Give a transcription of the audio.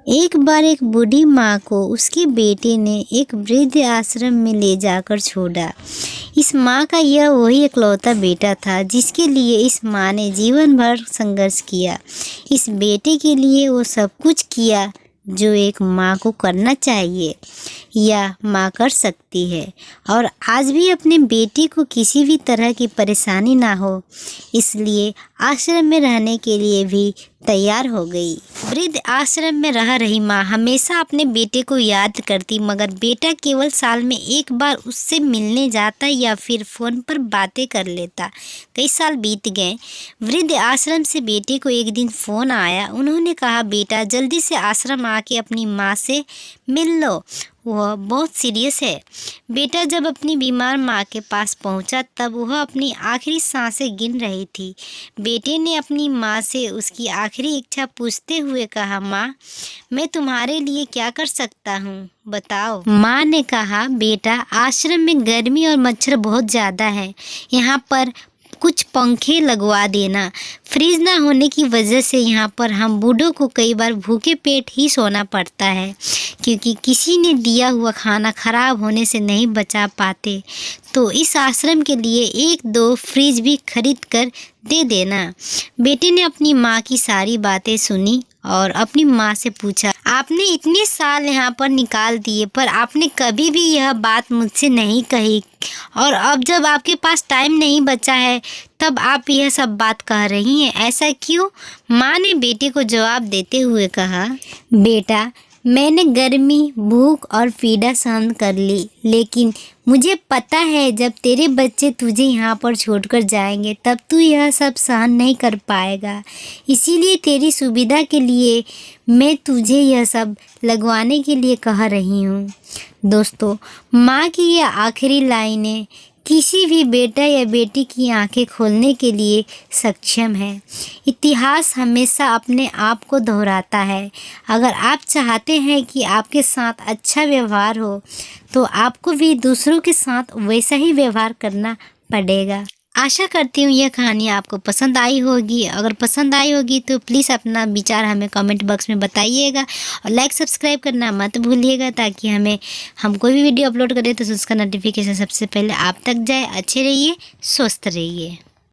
एक बार एक बूढ़ी माँ को उसके बेटे ने एक वृद्ध आश्रम में ले जाकर छोड़ा। इस माँ का यह वही इकलौता बेटा था जिसके लिए इस माँ ने जीवन भर संघर्ष किया। इस बेटे के लिए वो सब कुछ किया जो एक माँ को करना चाहिए या माँ कर सकती है, और आज भी अपने बेटे को किसी भी तरह की परेशानी ना हो इसलिए आश्रम में रहने के लिए भी तैयार हो गई। वृद्ध आश्रम में रह रही माँ हमेशा अपने बेटे को याद करती, मगर बेटा केवल साल में एक बार उससे मिलने जाता या फिर फ़ोन पर बातें कर लेता। कई साल बीत गए। वृद्ध आश्रम से बेटे को एक दिन फ़ोन आया। उन्होंने कहा, बेटा जल्दी से आश्रम आके अपनी माँ से मिल लो, वह बहुत सीरियस है। बेटा जब अपनी बीमार माँ के पास पहुँचा तब वह अपनी आखिरी सांसें गिन रही थी। बेटे ने अपनी माँ से उसकी आखिरी इच्छा पूछते हुए कहा, माँ मैं तुम्हारे लिए क्या कर सकता हूँ, बताओ। माँ ने कहा, बेटा आश्रम में गर्मी और मच्छर बहुत ज़्यादा है, यहाँ पर कुछ पंखे लगवा देना। फ्रिज ना होने की वजह से यहाँ पर हम बूढ़ों को कई बार भूखे पेट ही सोना पड़ता है, क्योंकि किसी ने दिया हुआ खाना खराब होने से नहीं बचा पाते। तो इस आश्रम के लिए 1-2 फ्रिज भी खरीद कर दे देना। बेटे ने अपनी माँ की सारी बातें सुनी और अपनी माँ से पूछा, आपने इतने साल यहाँ पर निकाल दिए पर आपने कभी भी यह बात मुझसे नहीं कही, और अब जब आपके पास टाइम नहीं बचा है तब आप यह सब बात कह रही हैं, ऐसा क्यों? माँ ने बेटे को जवाब देते हुए कहा, बेटा मैंने गर्मी, भूख और पीड़ा सहन कर ली, लेकिन मुझे पता है जब तेरे बच्चे तुझे यहाँ पर छोड़कर जाएंगे तब तू यह सब सहन नहीं कर पाएगा। इसीलिए तेरी सुविधा के लिए मैं तुझे यह सब लगवाने के लिए कह रही हूँ। दोस्तों, माँ की यह आखिरी लाइनें किसी भी बेटा या बेटी की आंखें खोलने के लिए सक्षम है। इतिहास हमेशा अपने आप को दोहराता है। अगर आप चाहते हैं कि आपके साथ अच्छा व्यवहार हो तो आपको भी दूसरों के साथ वैसा ही व्यवहार करना पड़ेगा। आशा करती हूँ यह कहानी आपको पसंद आई होगी। अगर पसंद आई होगी तो प्लीज़ अपना विचार हमें कमेंट बॉक्स में बताइएगा, और लाइक सब्सक्राइब करना मत भूलिएगा, ताकि हम कोई भी वीडियो अपलोड करें तो उसका नोटिफिकेशन सबसे पहले आप तक जाए। अच्छे रहिए, स्वस्थ रहिए।